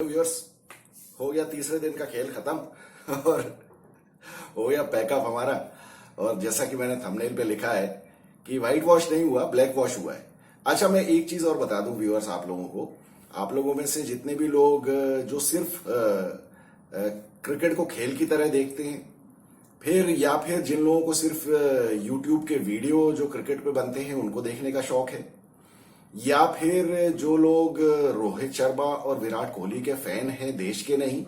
Viewers, हो गया तीसरे दिन का खेल खत्म और हो गया पैकअप हमारा। और जैसा कि मैंने थंबनेल पे लिखा है कि व्हाइट वॉश नहीं हुआ, ब्लैक वॉश हुआ है। अच्छा, मैं एक चीज और बता दूं व्यूअर्स आप लोगों को, आप लोगों में से जितने भी लोग जो सिर्फ क्रिकेट को खेल की तरह देखते हैं, फिर जिन लोगों को सिर्फ यूट्यूब के वीडियो जो क्रिकेट पे बनते हैं उनको देखने का शौक है, या फिर जो लोग रोहित शर्मा और विराट कोहली के फैन हैं देश के नहीं,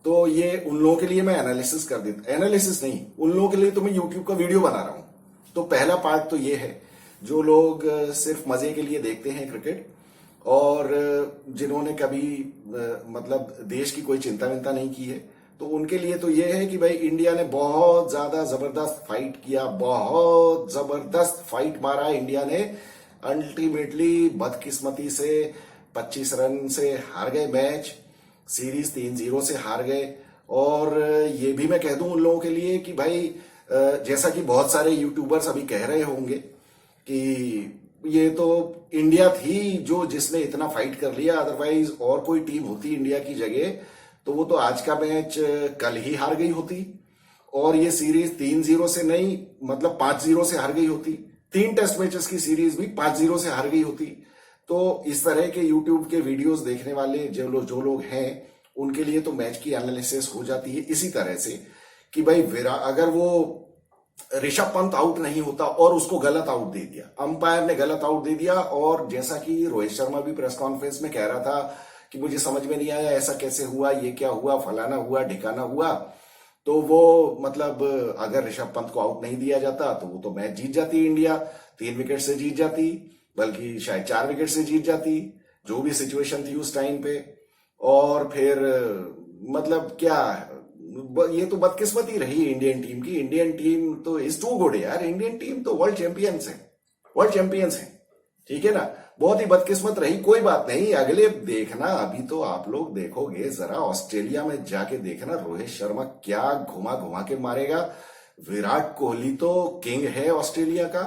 तो ये उन लोगों के लिए मैं एनालिसिस कर देता, एनालिसिस नहीं, उन लोगों के लिए तो मैं यूट्यूब का वीडियो बना रहा हूं। तो पहला पार्ट तो ये है, जो लोग सिर्फ मजे के लिए देखते हैं क्रिकेट और जिन्होंने कभी मतलब देश की कोई चिंता विंता नहीं की है, तो उनके लिए तो ये है कि भाई इंडिया ने बहुत ज्यादा जबरदस्त फाइट किया, बहुत जबरदस्त फाइट मारा इंडिया ने। अल्टीमेटली बदकिस्मती से 25 रन से हार गए मैच, सीरीज 3-0 से हार गए। और ये भी मैं कह दूं उन लोगों के लिए कि भाई जैसा कि बहुत सारे यूट्यूबर्स अभी कह रहे होंगे कि ये तो इंडिया थी जो जिसने इतना फाइट कर लिया, अदरवाइज और कोई टीम होती इंडिया की जगह तो वो तो आज का मैच कल ही हार गई होती और ये सीरीज 3-0 से नहीं, मतलब 5-0 से हार गई होती। 3 टेस्ट मैचेस की सीरीज भी 5-0 से हार गई होती। तो इस तरह के यूट्यूब के वीडियोस देखने वाले जो लोग हैं उनके लिए तो मैच की एनालिसिस हो जाती है इसी तरह से कि भाई अगर वो ऋषभ पंत आउट नहीं होता और उसको गलत आउट दे दिया, अंपायर ने गलत आउट दे दिया, और जैसा कि रोहित शर्मा भी प्रेस कॉन्फ्रेंस में कह रहा था कि मुझे समझ में नहीं आया ऐसा कैसे हुआ, ये क्या हुआ, फलाना हुआ ढिकाना हुआ, तो वो मतलब अगर ऋषभ पंत को आउट नहीं दिया जाता तो वो तो मैच जीत जाती इंडिया, 3 विकेट से जीत जाती, बल्कि शायद 4 विकेट से जीत जाती, जो भी सिचुएशन थी उस टाइम पे। और फिर मतलब क्या, ये तो बदकिस्मती रही इंडियन टीम की। इंडियन टीम तो इज टू गुड यार, इंडियन टीम तो वर्ल्ड चैंपियंस है, वर्ल्ड चैंपियंस है, ठीक है ना। बहुत ही बदकिस्मत रही, कोई बात नहीं, अगले देखना, अभी तो आप लोग देखोगे, जरा ऑस्ट्रेलिया में जाके देखना रोहित शर्मा क्या घुमा घुमा के मारेगा। विराट कोहली तो किंग है ऑस्ट्रेलिया का,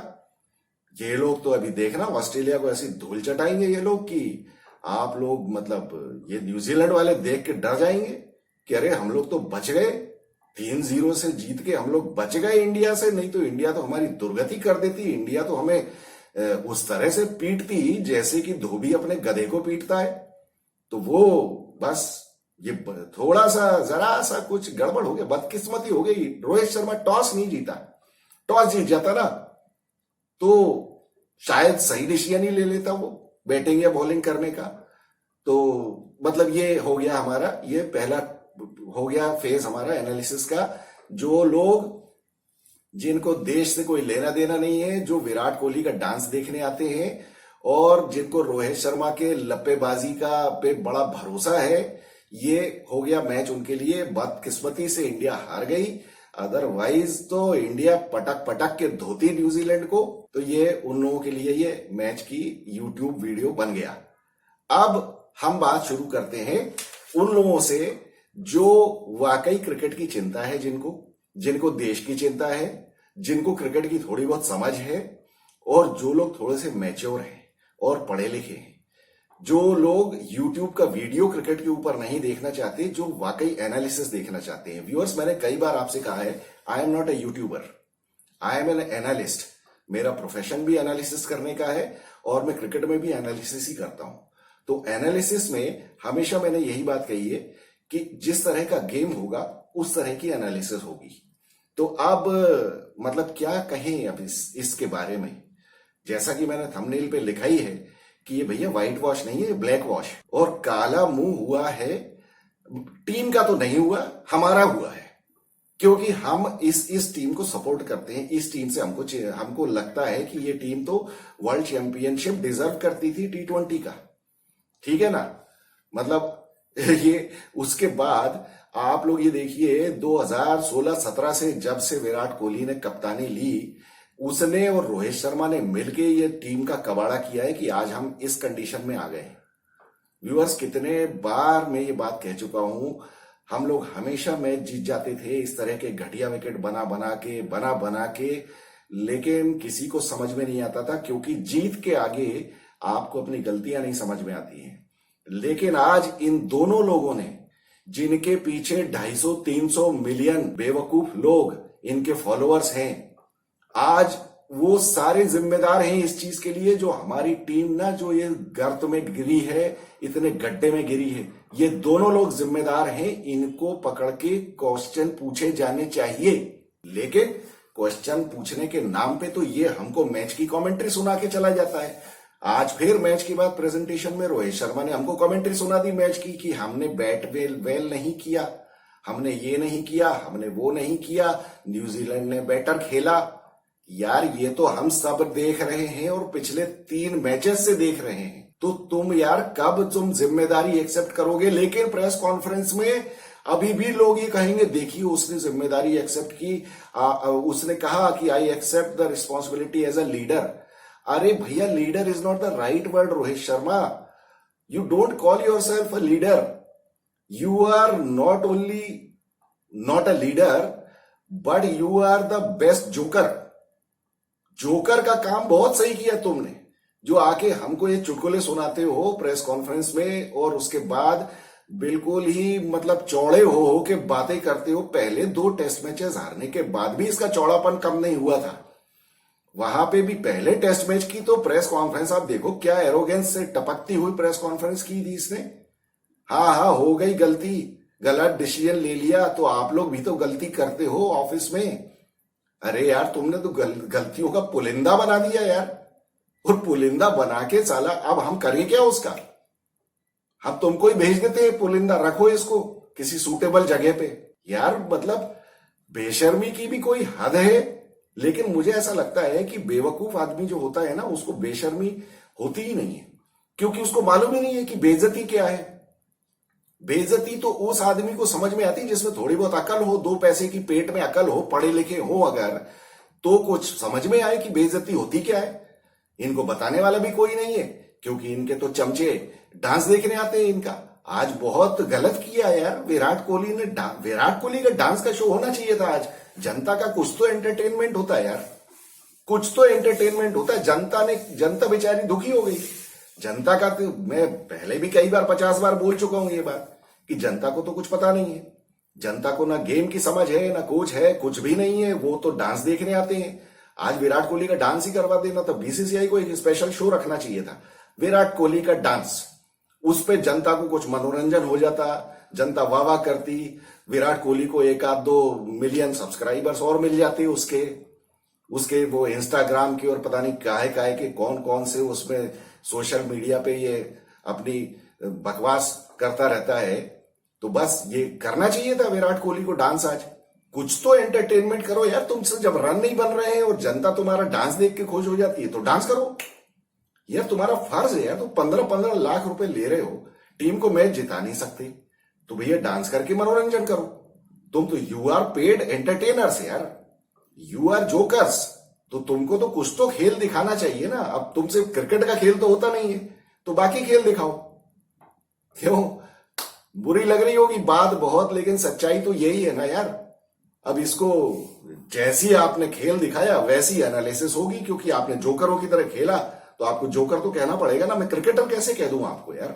ये लोग तो अभी देखना ऑस्ट्रेलिया को ऐसी धूल चटाएंगे ये लोग कि आप लोग मतलब ये न्यूजीलैंड वाले देख के डर जाएंगे कि अरे हम लोग तो बच गए, 3-0 से जीत के हम लोग बच गए इंडिया से, नहीं तो इंडिया तो हमारी दुर्गति कर देती, इंडिया तो हमें उस तरह से पीटती जैसे कि धोबी अपने गधे को पीटता है। तो वो बस ये थोड़ा सा जरा सा कुछ गड़बड़ हो गया, बदकिस्मती हो गई। रोहित शर्मा टॉस नहीं जीता, टॉस जीत जाता ना तो शायद सही डिसीजन ही ले लेता वो बैटिंग या बॉलिंग करने का। तो मतलब ये हो गया हमारा, ये पहला हो गया फेज हमारा एनालिसिस का। जो लोग जिनको देश से कोई लेना देना नहीं है, जो विराट कोहली का डांस देखने आते हैं और जिनको रोहित शर्मा के लप्पेबाजी का पे बड़ा भरोसा है, ये हो गया मैच उनके लिए। बदकिस्मती से इंडिया हार गई, अदरवाइज तो इंडिया पटक पटक के धोती न्यूजीलैंड को। तो ये उन लोगों के लिए ये मैच की यूट्यूब वीडियो बन गया। अब हम बात शुरू करते हैं उन लोगों से जो वाकई क्रिकेट की चिंता है, जिनको देश की चिंता है, जिनको क्रिकेट की थोड़ी बहुत समझ है, और जो लोग थोड़े से मैच्योर हैं और पढ़े लिखे हैं, जो लोग YouTube का वीडियो क्रिकेट के ऊपर नहीं देखना चाहते, जो वाकई एनालिसिस देखना चाहते हैं। व्यूअर्स, मैंने कई बार आपसे कहा है, I am not a YouTuber, I am an analyst. मेरा प्रोफेशन भी एनालिसिस करने का है और मैं क्रिकेट में भी एनालिसिस ही करता हूं। तो एनालिसिस में हमेशा मैंने यही बात कही है कि जिस तरह का गेम होगा उस तरह की एनालिसिस होगी। तो अब मतलब क्या कहें अब इसके बारे में, जैसा कि मैंने थंबनेल पे लिखा ही है कि ये भैया व्हाइट वॉश नहीं है, ब्लैक वॉश। और काला मुंह हुआ है टीम का, तो नहीं हुआ, हमारा हुआ है, क्योंकि हम इस टीम को सपोर्ट करते हैं। इस टीम से हमको लगता है कि ये टीम तो वर्ल्ड चैंपियनशिप डिजर्व करती थी T20 का, ठीक है ना। मतलब ये उसके बाद आप लोग ये देखिए 2016-17 से जब से विराट कोहली ने कप्तानी ली, उसने और रोहित शर्मा ने मिलके ये टीम का कबाड़ा किया है कि आज हम इस कंडीशन में आ गए। व्यूअर्स, कितने बार मैं ये बात कह चुका हूं, हम लोग हमेशा मैच जीत जाते थे इस तरह के घटिया विकेट बना बना के, लेकिन किसी को समझ में नहीं आता था, क्योंकि जीत के आगे आपको अपनी गलतियां नहीं समझ में आती हैं। लेकिन आज इन दोनों लोगों ने, जिनके पीछे 250-300 मिलियन बेवकूफ लोग इनके फॉलोअर्स हैं, आज वो सारे जिम्मेदार हैं इस चीज के लिए जो हमारी टीम ना जो ये गर्त में गिरी है, इतने गड्ढे में गिरी है, ये दोनों लोग जिम्मेदार हैं। इनको पकड़ के क्वेश्चन पूछे जाने चाहिए। लेकिन क्वेश्चन पूछने के नाम पे तो ये हमको मैच की कमेंट्री सुना के चला जाता है। आज फिर मैच के बाद प्रेजेंटेशन में रोहित शर्मा ने हमको कमेंट्री सुना दी मैच की कि हमने बैट वेल नहीं किया, हमने ये नहीं किया, हमने वो नहीं किया, न्यूजीलैंड ने बेटर खेला। यार ये तो हम सब देख रहे हैं और पिछले 3 मैचेस से देख रहे हैं। तो तुम यार कब तुम जिम्मेदारी एक्सेप्ट करोगे? लेकिन प्रेस कॉन्फ्रेंस में अभी भी लोग ये कहेंगे देखिए उसने जिम्मेदारी एक्सेप्ट की, उसने कहा कि I accept the responsibility as a leader. अरे भैया, leader is not the right word Rohit Sharma. You don't call yourself a leader. You are not only not a leader but you are the best joker. Joker का काम बहुत सही किया तुमने, जो आके हमको ये चुटकुले सुनाते हो प्रेस कॉन्फ्रेंस में और उसके बाद बिल्कुल ही मतलब चौड़े हो के बातें करते हो। पहले 2 टेस्ट मैचेस हारने के बाद भी इसका चौड़ापन कम नहीं हुआ था। वहां पे भी पहले टेस्ट मैच की तो प्रेस कॉन्फ्रेंस आप देखो क्या एरोगेंस से टपकती हुई प्रेस कॉन्फ्रेंस की थी इसने। हाँ हो गई गलती, गलत डिसीजन ले लिया, तो आप लोग भी तो गलती करते हो ऑफिस में। अरे यार तुमने तो गलतियों का पुलिंदा बना दिया यार, और पुलिंदा बना के साला अब हम करें क्या उसका? हम तुमको ही भेज देते हैं पुलिंदा, रखो इसको किसी सूटेबल जगह पे। यार मतलब बेशर्मी की भी कोई हद है। लेकिन मुझे ऐसा लगता है कि बेवकूफ आदमी जो होता है ना, उसको बेशर्मी होती ही नहीं है, क्योंकि उसको मालूम ही नहीं है कि बेइज्जती क्या है। बेइज्जती तो उस आदमी को समझ में आती है जिसमें थोड़ी बहुत अकल हो, 2 पैसे की पेट में अकल हो, पढ़े लिखे हो अगर, तो कुछ समझ में आए कि बेइज्जती होती क्या है। इनको बताने वाला भी कोई नहीं है, क्योंकि इनके तो चमचे डांस देखने आते हैं इनका। आज बहुत गलत किया यार विराट कोहली ने। विराट कोहली का डांस का शो होना चाहिए था आज। जनता का कुछ तो एंटरटेनमेंट होता है यार, कुछ तो एंटरटेनमेंट होता है। जनता बेचारी दुखी हो गई। जनता का तो मैं पहले भी कई बार 50 बार बोल चुका हूं ये बात कि जनता को तो कुछ पता नहीं है। जनता को ना गेम की समझ है, ना कोच है, कुछ भी नहीं है। वो तो डांस देखने आते हैं। आज विराट कोहली का डांस ही करवा देना, तो बीसीसीआई को एक स्पेशल शो रखना चाहिए था, विराट कोहली का डांस। उस पे जनता को कुछ मनोरंजन हो जाता, जनता वाह वाह करती, विराट कोहली को 1-2 मिलियन सब्सक्राइबर्स और मिल जाते उसके वो इंस्टाग्राम की और पता नहीं काहे के कौन कौन से उसमें सोशल मीडिया पे ये अपनी बकवास करता रहता है। तो बस ये करना चाहिए था विराट कोहली को डांस आज। कुछ तो एंटरटेनमेंट करो यार। तुमसे जब रन नहीं बन रहे हैं और जनता तुम्हारा डांस देख के खुश हो जाती है तो डांस करो यार, तुम्हारा फर्ज है यार। तुम 15-15 लाख रुपए ले रहे हो, टीम को मैच जिता नहीं सकते, तो भैया डांस करके मनोरंजन करो। तुम तो यू आर पेड एंटरटेनर्स यार, यू आर जोकर्स। तो तुमको तो कुछ तो खेल दिखाना चाहिए ना। अब तुमसे क्रिकेट का खेल तो होता नहीं है, तो बाकी खेल दिखाओ। क्यों बुरी लग रही होगी बात बहुत, लेकिन सच्चाई तो यही है ना यार। अब इसको जैसी आपने खेल दिखाया वैसी एनालिसिस होगी, क्योंकि आपने जोकरों की तरह खेला, तो आपको जोकर तो कहना पड़ेगा ना। मैं क्रिकेटर कैसे कह दूं आपको यार?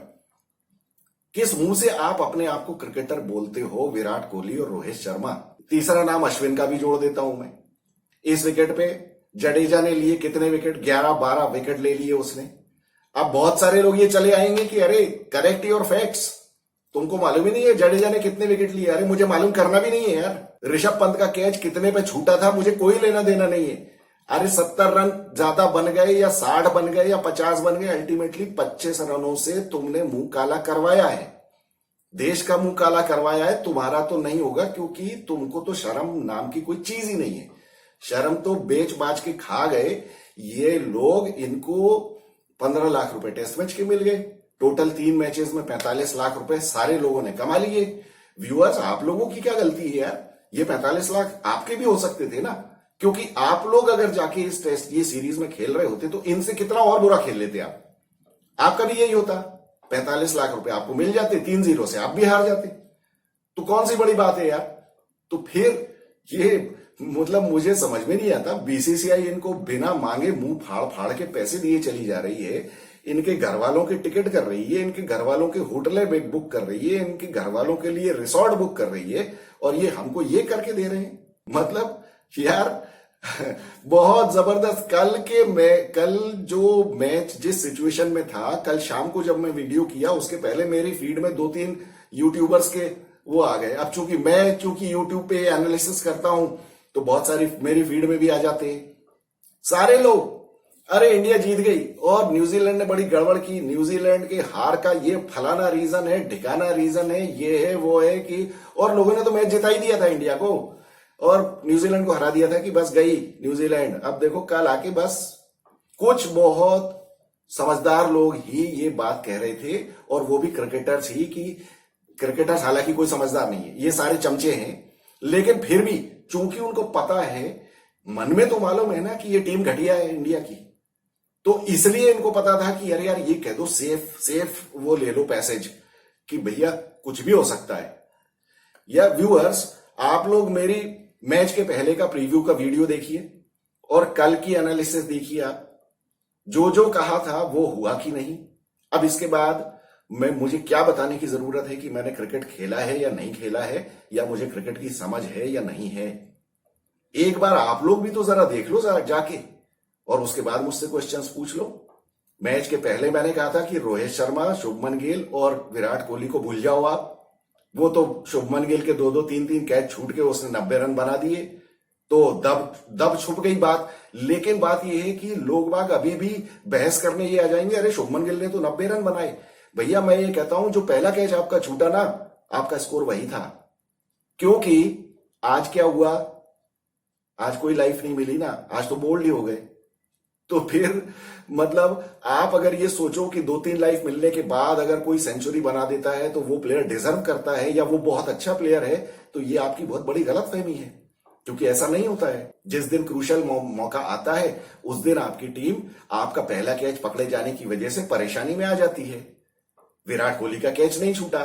किस मुंह से आप अपने आप को क्रिकेटर बोलते हो? विराट कोहली और रोहित शर्मा। तीसरा नाम अश्विन का भी जोड़ देता हूं मैं। इस विकेट पे जडेजा ने लिए कितने विकेट? 11-12 विकेट ले लिए उसने। अब बहुत सारे लोग ये चले आएंगे कि अरे करेक्ट योर फैक्ट्स, तुमको मालूम ही नहीं है जडेजा ने कितने विकेट लिए। अरे मुझे मालूम करना भी नहीं है यार। ऋषभ पंत का कैच कितने पे छूटा था मुझे कोई लेना देना नहीं है। अरे 70 रन ज्यादा बन गए या 60 बन गए या 50 बन गए, अल्टीमेटली 25 रनों से तुमने मुंह काला करवाया है, देश का मुंह काला करवाया है। तुम्हारा तो नहीं होगा, क्योंकि तुमको तो शर्म नाम की कोई चीज ही नहीं है। शर्म तो बेच बाच के खा गए ये लोग। इनको 15 लाख रुपए टेस्ट मैच के मिल गए। टोटल 3 मैचेस में 45 लाख रुपए सारे लोगों ने कमा लिए। व्यूअर्स, आप लोगों की क्या गलती है यार? ये 45 लाख आपके भी हो सकते थे ना, क्योंकि आप लोग अगर जाके इस टेस्ट ये सीरीज में खेल रहे होते तो इनसे कितना और बुरा खेल लेते आप। आपका भी यही होता, 45 लाख रुपए आपको मिल जाते, 3-0 से आप भी हार जाते। तो कौन सी बड़ी बात है यार? तो फिर ये मतलब मुझे समझ में नहीं आता, बीसीसीआई इनको बिना मांगे मुंह फाड़ फाड़ के पैसे दिए चली जा रही है। इनके घर वालों की टिकट कर रही है, इनके घर वालों के होटलें बुक कर रही है, इनके घर वालों के लिए रिसोर्ट बुक कर रही है, और ये हमको ये करके दे रहे हैं। मतलब यार बहुत जबरदस्त। कल जो मैच जिस सिचुएशन में था, कल शाम को जब मैं वीडियो किया उसके पहले मेरी फीड में 2-3 यूट्यूबर्स के वो आ गए। अब चूंकि यूट्यूब पे एनालिसिस करता हूं तो बहुत सारी मेरी फीड में भी आ जाते हैं सारे लोग, अरे इंडिया जीत गई और न्यूजीलैंड ने बड़ी गड़बड़ की, न्यूजीलैंड के हार का ये फलाना रीजन है, ढिकाना रीजन है, ये है वो है कि, और लोगों ने तो मैच जिता ही दिया था इंडिया को और न्यूजीलैंड को हरा दिया था कि बस गई न्यूजीलैंड। अब देखो कल आके बस कुछ बहुत समझदार लोग ही ये बात कह रहे थे, और वो भी क्रिकेटर्स ही, कि क्रिकेटर्स हालांकि कोई समझदार नहीं है, ये सारे चमचे हैं, लेकिन फिर भी चूंकि उनको पता है, मन में तो मालूम है ना कि ये टीम घटिया है इंडिया की, तो इसलिए इनको पता था कि अरे यार ये कह दो सेफ वो ले लो पैसेज कि भैया कुछ भी हो सकता है। या व्यूअर्स, आप लोग मेरी मैच के पहले का प्रीव्यू का वीडियो देखिए और कल की एनालिसिस देखिए। आप जो कहा था वो हुआ कि नहीं। अब इसके बाद मुझे क्या बताने की जरूरत है कि मैंने क्रिकेट खेला है या नहीं खेला है, या मुझे क्रिकेट की समझ है या नहीं है। एक बार आप लोग भी तो जरा देख लो जरा जाके, और उसके बाद मुझसे क्वेश्चंस पूछ लो। मैच के पहले मैंने कहा था कि रोहित शर्मा, शुभमन गिल और विराट कोहली को भूल जाओ आप। वो तो शुभमन गिल के 2-2 3-3 कैच छूट के उसने 90 रन बना दिए, तो दब छुप गई बात। लेकिन बात यह है कि लोग बाग अभी भी बहस करने ये आ जाएंगे, अरे शुभमन गिल ने तो 90 रन बनाए। भैया मैं ये कहता हूं, जो पहला कैच आपका छूटा ना, आपका स्कोर वही था, क्योंकि आज क्या हुआ, आज कोई लाइफ नहीं मिली ना, आज तो बोल्ड ही हो गए। तो फिर मतलब आप अगर ये सोचो कि 2-3 लाइफ मिलने के बाद अगर कोई सेंचुरी बना देता है तो वो प्लेयर डिजर्व करता है या वो बहुत अच्छा प्लेयर है, तो ये आपकी बहुत बड़ी गलतफहमी है, क्योंकि ऐसा नहीं होता है। जिस दिन क्रूशल मौका आता है उस दिन आपकी टीम आपका पहला कैच पकड़े जाने की वजह से परेशानी में आ जाती है। विराट कोहली का कैच नहीं छूटा,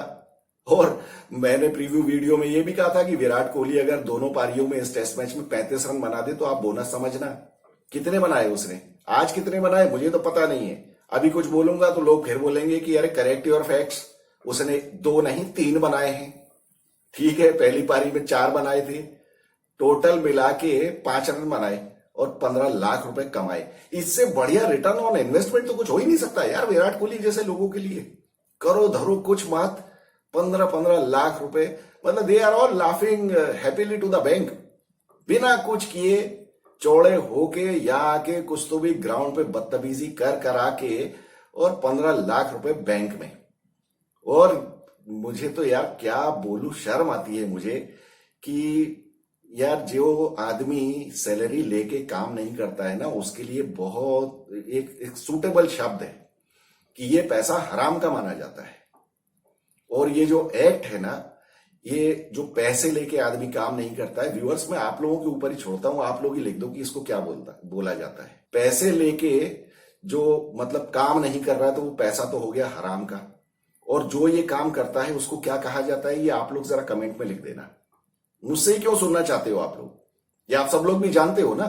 और मैंने प्रीव्यू वीडियो में यह भी कहा था कि विराट कोहली अगर दोनों पारियों में इस टेस्ट मैच में 35 रन बना दे तो आप बोनस समझना। कितने बनाए उसने, आज कितने बनाए मुझे तो पता नहीं है। अभी कुछ बोलूंगा तो लोग फिर बोलेंगे कि अरे करेक्ट योर फैक्ट्स, उसने 2 नहीं 3 बनाए हैं। ठीक है, पहली पारी में 4 बनाए थे, टोटल मिला के 5 रन बनाए और 15 लाख रुपए कमाए। इससे बढ़िया रिटर्न ऑन इन्वेस्टमेंट तो कुछ हो ही नहीं सकता यार विराट कोहली जैसे लोगों के लिए। करो धरो कुछ मत, 15-15 लाख रुपए, मतलब they are all laughing happily to the bank, बिना कुछ किए चौड़े होके या आके कुछ तो भी ग्राउंड पे बदतमीजी करा के, और 15 लाख रुपए बैंक में। और मुझे तो यार क्या बोलूं, शर्म आती है मुझे कि यार जो आदमी सैलरी लेके काम नहीं करता है ना, उसके लिए बहुत एक सूटेबल शब्द है कि ये पैसा हराम का माना जाता है। और ये जो एक्ट है ना, ये जो पैसे लेके आदमी काम नहीं करता है, व्यूअर्स मैं आप लोगों के ऊपर ही छोड़ता हूं, आप लोग ही लिख दो कि इसको क्या बोला जाता है। पैसे लेके जो मतलब काम नहीं कर रहा है तो वो पैसा तो हो गया हराम का, और जो ये काम करता है उसको क्या कहा जाता है, ये आप लोग जरा कमेंट में लिख देना। मुझसे ही क्यों सुनना चाहते हो आप लोग, ये आप सब लोग भी जानते हो ना।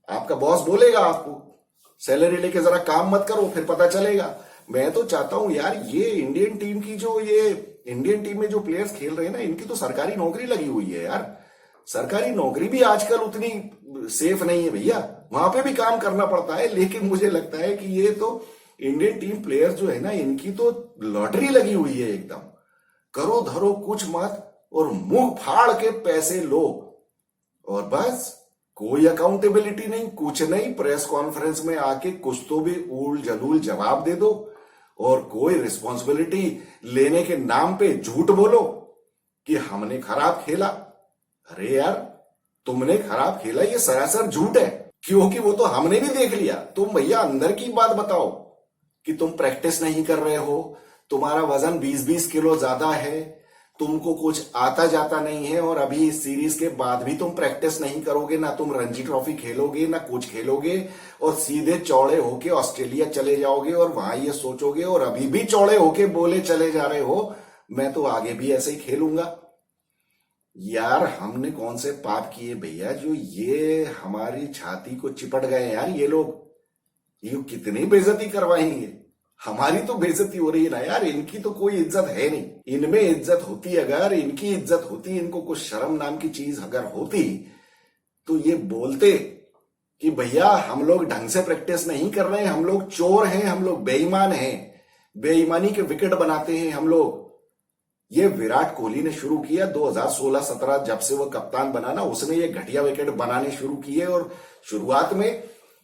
आपका बॉस बोलेगा आपको सैलरी लेके जरा काम मत करो, फिर पता चलेगा। मैं तो चाहता हूं यार ये इंडियन टीम में जो प्लेयर्स खेल रहे हैं ना, इनकी तो सरकारी नौकरी लगी हुई है यार। सरकारी नौकरी भी आजकल उतनी सेफ नहीं है भैया, वहां पे भी काम करना पड़ता है। लेकिन मुझे लगता है कि ये तो इंडियन टीम प्लेयर्स जो है ना, इनकी तो लॉटरी लगी हुई है एकदम। करो धरो कुछ मत और मुंह फाड़ के पैसे लो, और बस कोई अकाउंटेबिलिटी नहीं, कुछ नहीं। प्रेस कॉन्फ्रेंस में आके कुछ तो भी ऊल जलूल जवाब दे दो, और कोई रिस्पॉन्सिबिलिटी लेने के नाम पे झूठ बोलो कि हमने खराब खेला। अरे यार तुमने खराब खेला ये सरासर झूठ है, क्योंकि वो तो हमने भी देख लिया। तुम भैया अंदर की बात बताओ कि तुम प्रैक्टिस नहीं कर रहे हो, तुम्हारा वजन 20-20 किलो ज्यादा है, तुमको कुछ आता जाता नहीं है, और अभी इस सीरीज के बाद भी तुम प्रैक्टिस नहीं करोगे, ना तुम रणजी ट्रॉफी खेलोगे ना कुछ खेलोगे, और सीधे चौड़े होके ऑस्ट्रेलिया चले जाओगे और वहां ये सोचोगे, और अभी भी चौड़े होके बोले चले जा रहे हो मैं तो आगे भी ऐसे ही खेलूंगा। यार हमने कौन से पाप किए भैया जो ये हमारी छाती को चिपट गए यार। ये लोग ये कितनी बेइज्जती करवाएंगे। हमारी तो बेइज्जती हो रही है ना यार, इनकी तो कोई इज्जत है नहीं। इनमें इज्जत होती, अगर इनकी इज्जत होती, इनको कुछ शर्म नाम की चीज अगर होती, तो ये बोलते कि भैया हम लोग ढंग से प्रैक्टिस नहीं कर रहे हैं, हम लोग चोर हैं, हम लोग बेईमान हैं, बेईमानी के विकेट बनाते हैं हम लोग। ये विराट कोहली ने शुरू किया 2016-17, जब से वो कप्तान बना ना, उसने ये घटिया विकेट बनाने शुरू किए। और शुरुआत में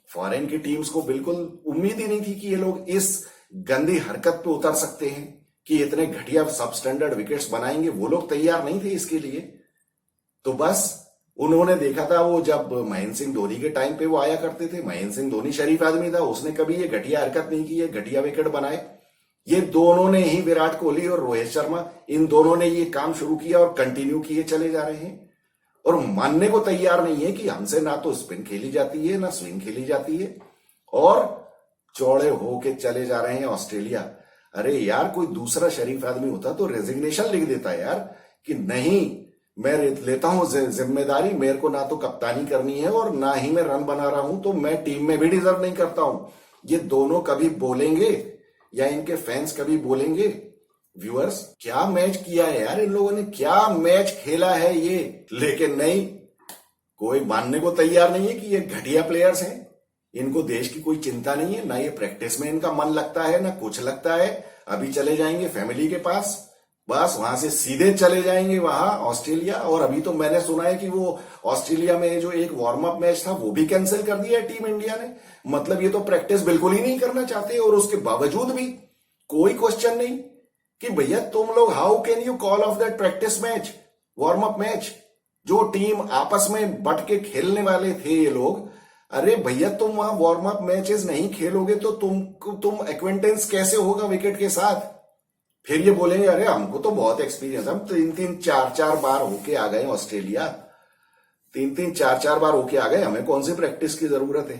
फॉरेन की टीम्स को बिल्कुल उम्मीद ही नहीं थी कि ये लोग इस गंदी हरकत पे उतर सकते हैं, कि इतने घटिया सब स्टैंडर्ड विकेट्स बनाएंगे। वो लोग तैयार नहीं थे इसके लिए। तो बस उन्होंने देखा था, वो जब महेंद्र सिंह धोनी के टाइम पे वो आया करते थे, महेंद्र सिंह धोनी शरीफ आदमी था, उसने कभी ये घटिया हरकत नहीं की, ये घटिया विकेट बनाए। ये दोनों ने ही, विराट कोहली और रोहित शर्मा, इन दोनों ने ये काम शुरू किया और कंटिन्यू किए चले जा रहे हैं। और मानने को तैयार नहीं है कि हमसे ना तो स्पिन खेली जाती है, ना स्विंग खेली जाती है, और चौड़े होके चले जा रहे हैं ऑस्ट्रेलिया। अरे यार, कोई दूसरा शरीफ आदमी होता तो रेजिग्नेशन लिख देता यार, कि नहीं, मैं लेता हूं जिम्मेदारी, मेरे को ना तो कप्तानी करनी है और ना ही मैं रन बना रहा हूं, तो मैं टीम में भी डिजर्व नहीं करता हूं। ये दोनों कभी बोलेंगे या इनके फैंस कभी बोलेंगे? व्यूअर्स, क्या मैच किया है यार इन लोगों ने, क्या मैच खेला है ये। लेकिन नहीं, कोई मानने को तैयार नहीं है कि ये घटिया प्लेयर्स हैं। इनको देश की कोई चिंता नहीं है, ना ये प्रैक्टिस में इनका मन लगता है, ना कुछ लगता है। अभी चले जाएंगे फैमिली के पास, बस वहां से सीधे चले जाएंगे वहां ऑस्ट्रेलिया। और अभी तो मैंने सुना है कि वो ऑस्ट्रेलिया में जो एक वार्म अप मैच था वो भी कैंसिल कर दिया है टीम इंडिया ने। मतलब ये तो प्रैक्टिस बिल्कुल ही नहीं करना चाहते, और उसके बावजूद भी कोई क्वेश्चन नहीं कि भैया तुम लोग, how can you call of that practice match, warm up match, जो टीम आपस में बट के खेलने वाले थे ये लोग। अरे भैया, तुम वहां वार्म अप मैचेस नहीं खेलोगे तो तुम एक्वेंटेंस कैसे होगा विकेट के साथ? फिर ये बोलेंगे अरे हमको तो बहुत एक्सपीरियंस, हम 3-3, 4-4 बार होके आ गए ऑस्ट्रेलिया, 3-3, 4-4 बार होके आ गए, हमें कौन सी प्रैक्टिस की जरूरत है?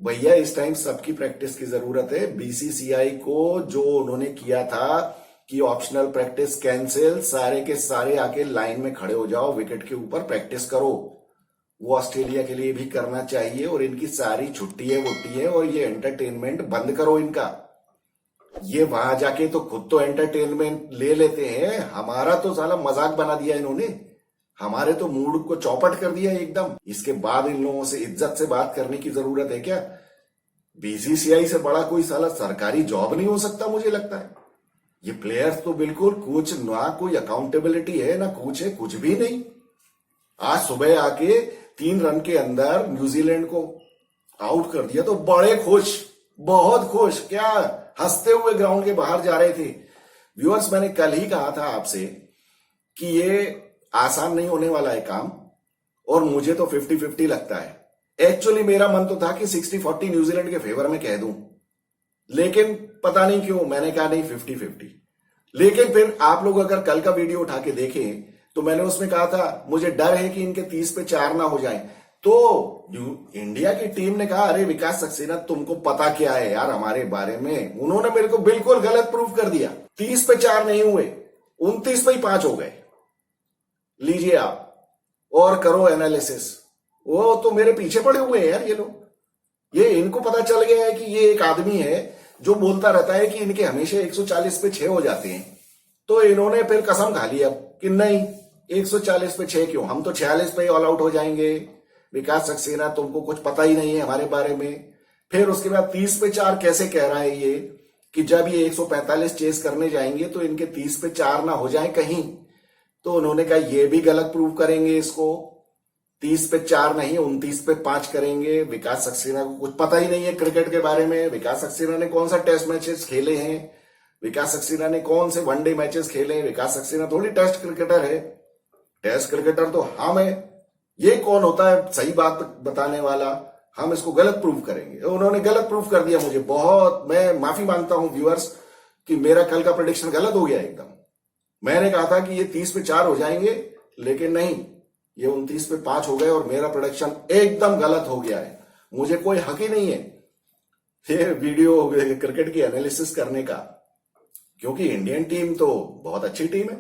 भैया इस टाइम सबकी प्रैक्टिस की जरूरत है। बीसीसीआई को जो उन्होंने किया था कि ऑप्शनल प्रैक्टिस कैंसिल, सारे के सारे आके लाइन में खड़े हो जाओ, विकेट के ऊपर प्रैक्टिस करो, वो ऑस्ट्रेलिया के लिए भी करना चाहिए। और इनकी सारी छुट्टी है वुट्टी है, और ये एंटरटेनमेंट बंद करो इनका। ये वहां जाके तो खुद तो एंटरटेनमेंट ले लेते हैं, हमारा तो साला मजाक बना दिया इन्होंने, हमारे तो मूड को चौपट कर दिया एकदम। इसके बाद इन लोगों से इज्जत से बात करने की जरूरत है क्या? बीसीसीआई से बड़ा कोई साला सरकारी जॉब नहीं हो सकता मुझे लगता है। ये प्लेयर्स तो बिल्कुल कुछ ना, कोई अकाउंटेबिलिटी है ना कुछ है, कुछ भी नहीं। आज सुबह आके 3 रन के अंदर न्यूजीलैंड को आउट कर दिया तो बड़े खुश, बहुत खुश, क्या हंसते हुए ग्राउंड के बाहर जा रहे थे। व्यूअर्स, मैंने कल ही कहा था आपसे कि ये आसान नहीं होने वाला है काम, और मुझे तो 50-50 लगता है। एक्चुअली मेरा मन तो था कि 60-40 न्यूजीलैंड के फेवर में कह दूं, लेकिन पता नहीं क्यों मैंने कहा नहीं, 50-50। लेकिन फिर आप लोग अगर कल का वीडियो उठा के देखें तो मैंने उसमें कहा था मुझे डर है कि इनके 30 पे 4 ना हो जाए। तो इंडिया की टीम ने कहा अरे विकास सक्सेना, तुमको पता क्या है यार हमारे बारे में। उन्होंने मेरे को बिल्कुल गलत प्रूफ कर दिया। 30 पे 4 नहीं हुए, 29 पे ही 5 हो गए। लीजिए आप और करो एनालिसिस। वो तो मेरे पीछे पड़े हुए हैं यार ये लोग। ये इनको पता चल गया है कि ये एक आदमी है जो बोलता रहता है कि इनके हमेशा 140 पे 6 हो जाते हैं। तो इन्होंने फिर कसम खा ली अब कि नहीं, 140 पे 6 क्यों, हम तो 46 पे ऑल आउट हो जाएंगे। विकास सक्सेना, तुमको कुछ पता ही नहीं है हमारे बारे में। फिर उसके बाद 30 पे 4 कैसे कह रहा है ये, कि जब ये 145 चेस करने जाएंगे तो इनके 30 पे 4 ना हो जाए कहीं। तो उन्होंने कहा ये भी गलत प्रूव करेंगे इसको, 30 पे 4 नहीं 29 पे 5 करेंगे। विकास सक्सेना को कुछ पता ही नहीं है क्रिकेट के बारे में। विकास सक्सेना ने कौन सा टेस्ट मैचेस खेले हैं, विकास सक्सेना ने कौन से वनडे मैचेस खेले हैं? विकास सक्सेना थोड़ी टेस्ट क्रिकेटर है, टेस्ट क्रिकेटर तो हम है। ये कौन होता है सही बात बताने वाला? हम इसको गलत प्रूव करेंगे। उन्होंने गलत प्रूव कर दिया मुझे। बहुत मैं माफी मांगता हूं व्यूअर्स कि मेरा कल का प्रेडिक्शन गलत हो गया एकदम। मैंने कहा था कि ये 30 पे 4 हो जाएंगे, लेकिन नहीं, ये 29 पे 5 हो गए और मेरा प्रोडक्शन एकदम गलत हो गया है। मुझे कोई हक ही नहीं है ये वीडियो क्रिकेट की एनालिसिस करने का, क्योंकि इंडियन टीम तो बहुत अच्छी टीम है।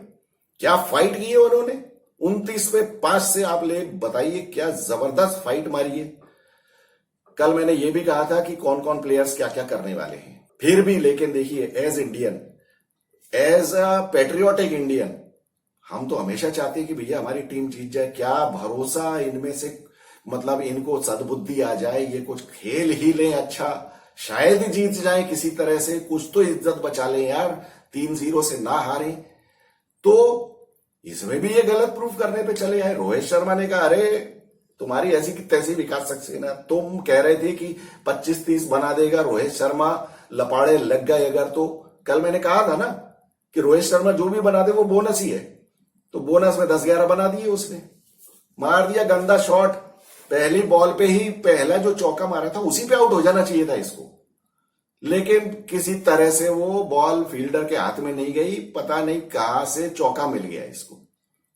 क्या फाइट की है उन्होंने 29 पे 5 से, आप ले बताइए, क्या जबरदस्त फाइट मारी है। कल मैंने ये भी कहा था कि कौन कौन प्लेयर्स क्या क्या करने वाले हैं। फिर भी लेकिन देखिए, as Indian, as a patriotic Indian, हम तो हमेशा चाहते हैं कि भैया हमारी टीम जीत जाए। क्या भरोसा इनमें से, मतलब इनको सद्बुद्धि आ जाए, ये कुछ खेल ही लें, अच्छा शायद ही जीत जाए किसी तरह से, कुछ तो इज्जत बचा लें यार, 3-0 से ना हारे। तो इसमें भी ये गलत प्रूफ करने पे चले आए। रोहित शर्मा ने कहा अरे तुम्हारी ऐसी की तैसी विकास सक्सेना, तुम कह रहे थे कि 25-30 बना देगा रोहित शर्मा, लपाड़े लग गए अगर। तो कल मैंने कहा था ना कि रोहित शर्मा जो भी बना दे वो बोनस ही है, तो बोनस में 10-11 बना दिए उसने। मार दिया गंदा शॉट, पहली बॉल पे ही पहला जो चौका मारा था उसी पे आउट हो जाना चाहिए था इसको, लेकिन किसी तरह से वो बॉल फील्डर के हाथ में नहीं गई, पता नहीं कहां से चौका मिल गया इसको।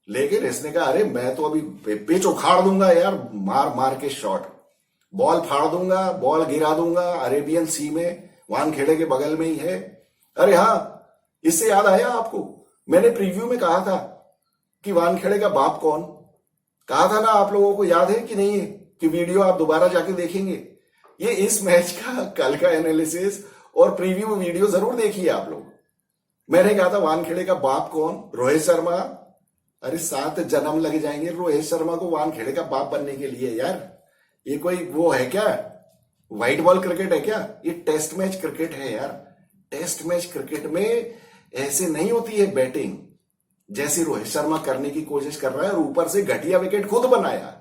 लेकिन इसने कहा अरे मैं तो अभी पिच उखाड़ दूंगा यार, मार मार के शॉट, बॉल फाड़ दूंगा, बॉल गिरा दूंगा अरेबियन सी में, वानखेड़े के बगल में ही है। अरे हाँ, इससे याद आया आपको, मैंने प्रीव्यू में कहा था कि वानखेड़े का बाप कौन, कहा था ना, आप लोगों को याद है कि नहीं है, कि वीडियो आप दोबारा जाके देखेंगे। ये इस मैच का कल का एनालिसिस और प्रीव्यू वीडियो जरूर देखिए आप लोग। मैंने कहा था वानखेड़े का बाप कौन, रोहित शर्मा। अरे 7 जन्म लग जाएंगे रोहित शर्मा को वानखेड़े का बाप बनने के लिए यार। ये कोई वो है क्या, व्हाइट बॉल क्रिकेट है क्या? ये टेस्ट मैच क्रिकेट है यार। टेस्ट मैच क्रिकेट में ऐसे नहीं होती है बैटिंग, जैसे रोहित शर्मा करने की कोशिश कर रहा है और ऊपर से घटिया विकेट खुद बनाया।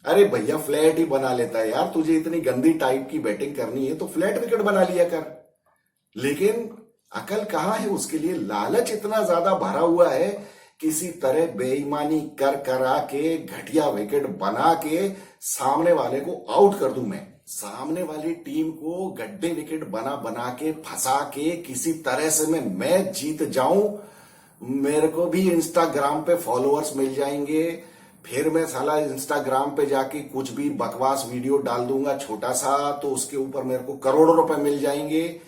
अरे भैया फ्लैट ही बना लेता है यार, तुझे इतनी गंदी टाइप की बैटिंग करनी है तो फ्लैट विकेट बना लिया कर। लेकिन अकल कहां है उसके लिए, लालच इतना ज्यादा भरा हुआ है, किसी तरह बेईमानी कर करा के घटिया विकेट बना के सामने वाले को आउट कर दूं मैं, सामने वाली टीम को गड्ढे विकेट बना बना के फंसा के किसी तरह से मैं मैच जीत जाऊं, मेरे को भी इंस्टाग्राम पे फॉलोअर्स मिल जाएंगे, फिर मैं साला इंस्टाग्राम पे जाके कुछ भी बकवास वीडियो डाल दूंगा छोटा सा, तो उसके ऊपर मेरे को करोड़ों रुपए मिल जाएंगे।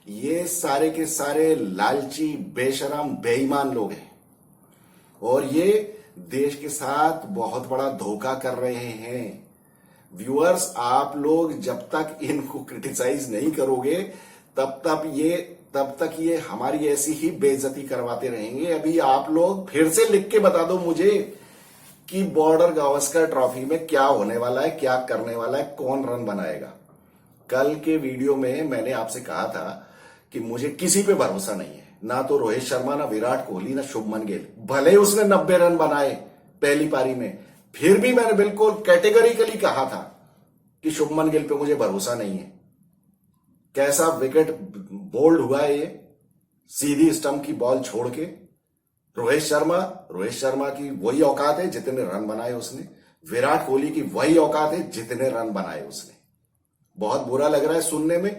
ये सारे के सारे लालची बेशरम बेईमान लोग हैं और ये देश के साथ बहुत बड़ा धोखा कर रहे हैं। व्यूअर्स, आप लोग जब तक इनको क्रिटिसाइज नहीं करोगे तब तक ये हमारी ऐसी ही बेइज्जती करवाते रहेंगे। अभी आप लोग फिर से लिख के बता दो मुझे कि बॉर्डर गावस्कर ट्रॉफी में क्या होने वाला है, क्या करने वाला है, कौन रन बनाएगा। कल के वीडियो में मैंने आपसे कहा था कि मुझे किसी पे भरोसा नहीं है, ना तो रोहित शर्मा, ना विराट कोहली, ना शुभमन गिल। भले उसने 90 रन बनाए पहली पारी में, फिर भी मैंने बिल्कुल कैटेगरिकली कहा था कि शुभमन गिल पे मुझे भरोसा नहीं है। कैसा विकेट बोल्ड हुआ है ये, सीधी स्टंप की बॉल छोड़ के। रोहित शर्मा की वही औकात है जितने रन बनाए उसने, विराट कोहली की वही औकात है जितने रन बनाए उसने। बहुत बुरा लग रहा है सुनने में,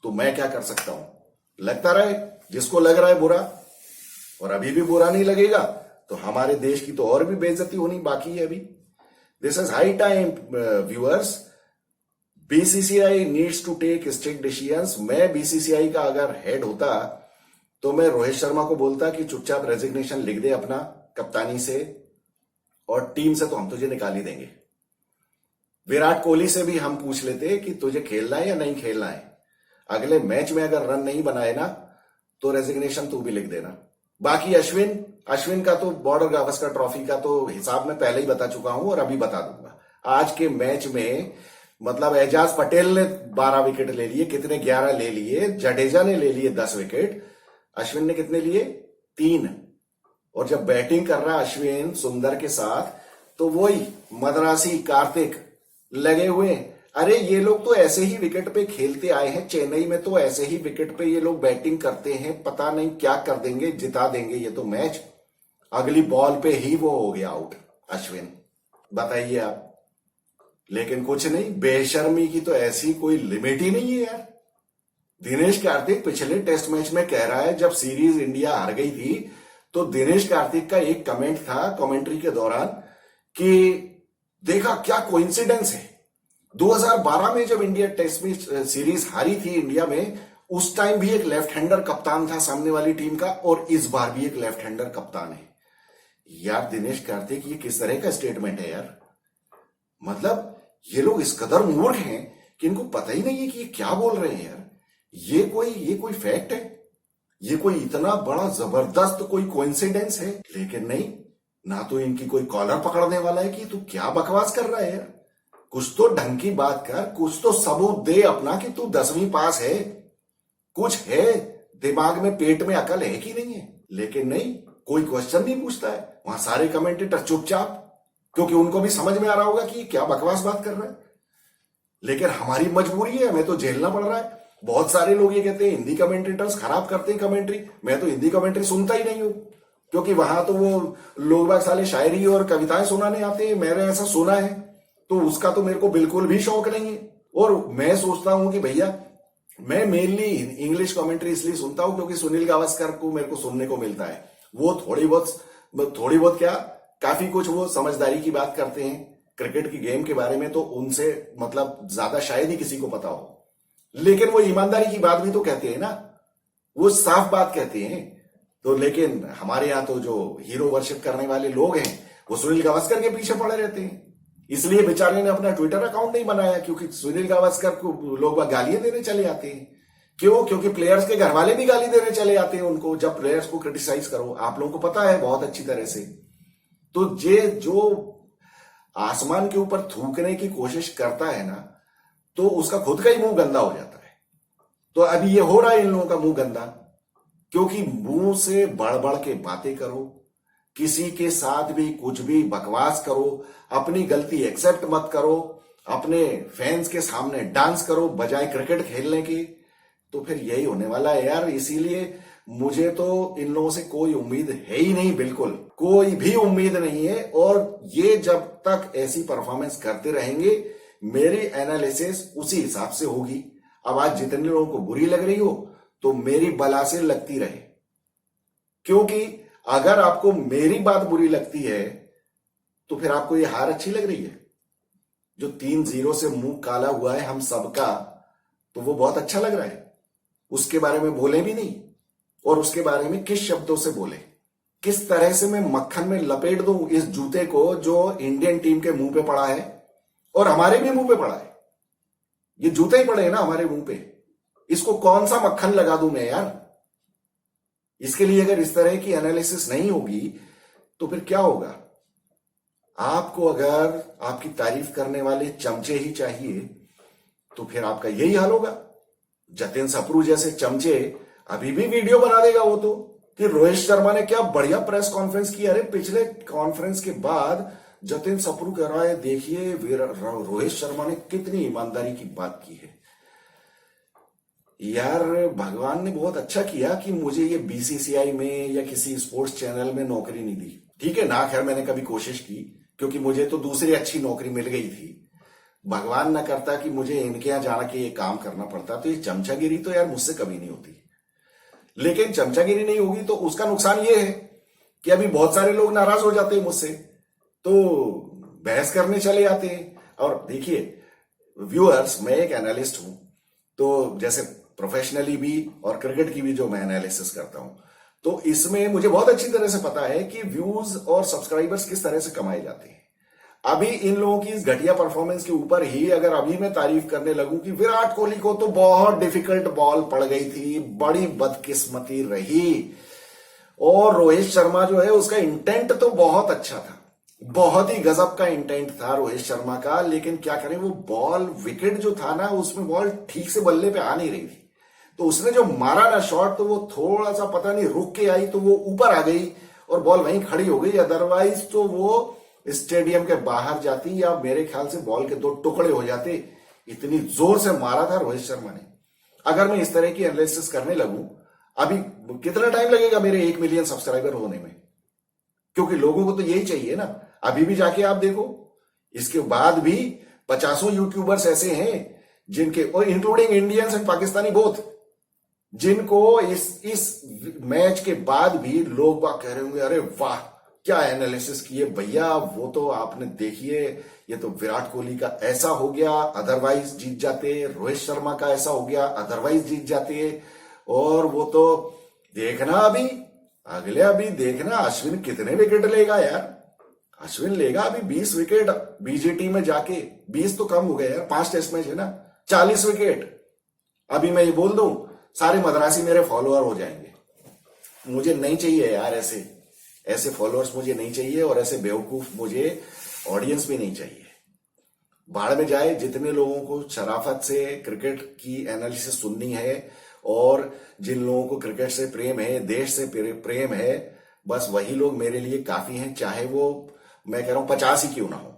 तो मैं क्या कर सकता हूं, लगता रहे जिसको लग रहा है बुरा, और अभी भी बुरा नहीं लगेगा तो हमारे देश की तो और भी बेइज्जती होनी बाकी है अभी। This is high time viewers, BCCI needs to take strict decisions. मैं बीसीसीआई का अगर हेड होता तो मैं रोहित शर्मा को बोलता कि चुपचाप रेजिग्नेशन लिख दे अपना कप्तानी से, और टीम से तो हम तुझे निकाल ही देंगे। विराट कोहली से भी हम पूछ लेते कि तुझे खेलना है या नहीं खेलना है, अगले मैच में अगर रन नहीं बनाए ना तो रेजिग्नेशन तू भी लिख देना। बाकी अश्विन का तो बॉर्डर गावस्कर ट्रॉफी का तो हिसाब मैं पहले ही बता चुका हूं और अभी बता दूंगा। आज के मैच में मतलब एजाज पटेल ने 12 विकेट ले लिए, कितने 11 ले लिए, जडेजा ने ले लिए 10 विकेट, अश्विन ने कितने लिए 3। और जब बैटिंग कर रहा अश्विन सुंदर के साथ तो वही मद्रासी कार्तिक लगे हुए। अरे ये लोग तो ऐसे ही विकेट पे खेलते आए हैं, चेन्नई में तो ऐसे ही विकेट पे ये लोग बैटिंग करते हैं, पता नहीं क्या कर देंगे, जिता देंगे ये तो मैच। अगली बॉल पे ही वो हो गया आउट अश्विन, बताइए आप। लेकिन कुछ नहीं, बेशर्मी की तो ऐसी कोई लिमिट ही नहीं है यार। दिनेश कार्तिक पिछले टेस्ट मैच में कह रहा है, जब सीरीज इंडिया हार गई थी तो दिनेश कार्तिक का एक कमेंट था कमेंट्री के दौरान कि देखा क्या कोइंसिडेंस है, 2012 में जब इंडिया टेस्ट में सीरीज हारी थी इंडिया में, उस टाइम भी एक लेफ्ट हैंडर कप्तान था सामने वाली टीम का, और इस बार भी एक लेफ्ट हैंडर कप्तान है। यार दिनेश कार्तिक, ये किस तरह का स्टेटमेंट है यार। मतलब ये लोग इस कदर मूर्ख हैं कि इनको पता ही नहीं है कि ये क्या बोल रहे हैं यार। ये कोई फैक्ट है? ये कोई इतना बड़ा जबरदस्त कोई कोइंसिडेंस है? लेकिन नहीं, ना तो इनकी कोई कॉलर पकड़ने वाला है कि तू क्या बकवास कर रहा है यार। कुछ तो ढंग की बात कर, कुछ तो सबूत दे अपना कि तू 10वीं पास है, कुछ है दिमाग में, पेट में अकल है कि नहीं है। लेकिन नहीं, कोई क्वेश्चन नहीं पूछता है। वहां सारे कमेंटेटर चुपचाप, क्योंकि उनको भी समझ में आ रहा होगा कि क्या बकवास बात कर रहा है। लेकिन हमारी मजबूरी है, हमें तो झेलना पड़ रहा है। बहुत सारे लोग ये कहते हैं हिंदी कमेंटेटर्स खराब करते हैं कमेंट्री। मैं तो हिंदी कमेंट्री सुनता ही नहीं हूं, क्योंकि वहां तो वो लोग बाग साले शायरी और कविताएं सुनाने आते हैं, मैंने ऐसा सुना है। तो उसका तो मेरे को बिल्कुल भी शौक नहीं है। और मैं सोचता हूं कि भैया, मैं मेनली इंग्लिश कमेंट्री इसलिए सुनता हूं क्योंकि सुनील गावस्कर को मेरे को सुनने को मिलता है। वो थोड़ी बहुत क्या, काफी कुछ वो समझदारी की बात करते हैं क्रिकेट की गेम के बारे में, तो उनसे मतलब ज्यादा शायद ही किसी को पता हो। लेकिन वो ईमानदारी की बात भी तो कहते हैं ना, वो साफ बात कहते हैं। तो लेकिन हमारे यहाँ तो जो हीरो वर्शिप करने वाले लोग हैं, वो सुनील गावस्कर के पीछे पड़े रहते हैं। इसलिए बेचारे ने अपना ट्विटर अकाउंट नहीं बनाया, क्योंकि सुनील गावस्कर को लोग गालियां देने चले आते हैं। क्यों? क्योंकि प्लेयर्स के घर वाले भी गाली देने चले आते हैं उनको, जब प्लेयर्स को क्रिटिसाइज करो। आप लोगों को पता है बहुत अच्छी तरह से। तो ये जो आसमान के ऊपर थूकने की कोशिश करता है ना, तो उसका खुद का ही मुंह गंदा हो जाता है। तो अभी ये हो रहा है इन लोगों का मुंह गंदा, क्योंकि मुंह से बढ़ बढ़ के बातें करो, किसी के साथ भी कुछ भी बकवास करो, अपनी गलती एक्सेप्ट मत करो, अपने फैंस के सामने डांस करो बजाय क्रिकेट खेलने की। तो फिर यही होने वाला है यार। इसीलिए मुझे तो इन लोगों से कोई उम्मीद है ही नहीं, बिल्कुल कोई भी उम्मीद नहीं है। और ये जब तक ऐसी परफॉर्मेंस करते रहेंगे, मेरी एनालिसिस उसी हिसाब से होगी। अब आज जितने लोगों को बुरी लग रही हो, तो मेरी बला से लगती रहे, क्योंकि अगर आपको मेरी बात बुरी लगती है तो फिर आपको ये हार अच्छी लग रही है। जो 3-0 से मुंह काला हुआ है हम सबका, तो वो बहुत अच्छा लग रहा है। उसके बारे में बोले भी नहीं, और उसके बारे में किस शब्दों से बोले, किस तरह से मैं मक्खन में लपेट दूं इस जूते को जो इंडियन टीम के मुंह पे पड़ा है और हमारे भी मुंह पे पड़ा है। ये जूते ही पड़े हैं ना हमारे मुंह पे, इसको कौन सा मक्खन लगा दूं मैं यार। इसके लिए अगर इस तरह की एनालिसिस नहीं होगी तो फिर क्या होगा। आपको अगर आपकी तारीफ करने वाले चमचे ही चाहिए, तो फिर आपका यही हाल होगा। जतिन सप्रू जैसे चमचे अभी भी वीडियो बना देगा वो तो, कि रोहित शर्मा ने क्या बढ़िया प्रेस कॉन्फ्रेंस की। अरे पिछले कॉन्फ्रेंस के बाद जतिन सप्रू कह रहा है, देखिए रोहित शर्मा ने कितनी ईमानदारी की बात की है। यार भगवान ने बहुत अच्छा किया कि मुझे ये बीसीसीआई में या किसी स्पोर्ट्स चैनल में नौकरी नहीं दी। ठीक है ना, खैर मैंने कभी कोशिश की, क्योंकि मुझे तो दूसरी अच्छी नौकरी मिल गई थी। भगवान ना करता कि मुझे इनके यहां जाना के ये काम करना पड़ता, तो ये चमचागिरी तो यार मुझसे कभी नहीं होती। लेकिन चमचागिरी नहीं होगी तो उसका नुकसान ये है कि अभी बहुत सारे लोग नाराज हो जाते हैं मुझसे, तो बहस करने चले जाते हैं। और देखिए व्यूअर्स, मैं एक एनालिस्ट हूं, तो जैसे प्रोफेशनली भी और क्रिकेट की भी जो मैं एनालिसिस करता हूं, तो इसमें मुझे बहुत अच्छी तरह से पता है कि व्यूज और सब्सक्राइबर्स किस तरह से कमाए जाते हैं। अभी इन लोगों की इस घटिया परफॉर्मेंस के ऊपर ही अगर अभी मैं तारीफ करने लगूं कि विराट कोहली को तो बहुत डिफिकल्ट बॉल पड़ गई थी, बड़ी बदकिस्मती रही, और रोहित शर्मा जो है उसका इंटेंट तो बहुत अच्छा था, बहुत ही गजब का इंटेंट था रोहित शर्मा का। लेकिन क्या करें, वो बॉल विकेट जो था ना, उसमें बॉल ठीक से बल्ले पे आ नहीं रही थी। तो उसने जो मारा ना शॉट, तो वो थोड़ा सा पता नहीं रुक के आई, तो वो ऊपर आ गई और बॉल वहीं खड़ी हो गई। अदरवाइज तो वो स्टेडियम के बाहर जाती, या मेरे ख्याल से बॉल के 2 टुकड़े हो जाते। इतनी जोर से मारा था रोहित शर्मा ने। अगर मैं इस तरह की एनालिसिस करने लगूं, अभी कितना टाइम लगेगा मेरे 1 मिलियन सब्सक्राइबर होने में, क्योंकि लोगों को तो यही चाहिए ना। अभी भी जाके आप देखो, इसके बाद भी 50 यूट्यूबर्स ऐसे हैं जिनके, और including Indians and Pakistani both, जिनको इस मैच के बाद भी लोग कह रहे होंगे, अरे वाह क्या एनालिसिस किए भैया, वो तो आपने देखिए, ये तो विराट कोहली का ऐसा हो गया अदरवाइज जीत जाते, रोहित शर्मा का ऐसा हो गया अदरवाइज जीत जाते। और वो तो देखना अभी देखना अश्विन कितने विकेट लेगा यार। अश्विन लेगा अभी 20 विकेट बीजेटी में जाके। 20 तो कम हो गया यार, 5 टेस्ट मैच है ना, 40 विकेट। अभी मैं ये बोल दूं, सारे मद्रासी मेरे फॉलोअर हो जाएंगे। मुझे नहीं चाहिए यार ऐसे ऐसे फॉलोअर्स, मुझे नहीं चाहिए, और ऐसे बेवकूफ मुझे ऑडियंस भी नहीं चाहिए। बाढ़ में जाए। जितने लोगों को शराफत से क्रिकेट की एनालिसिस सुननी है और जिन लोगों को क्रिकेट से प्रेम है, देश से प्रेम है, बस वही लोग मेरे लिए काफी हैं, चाहे वो मैं कह रहा हूं 50 ही क्यों ना हो।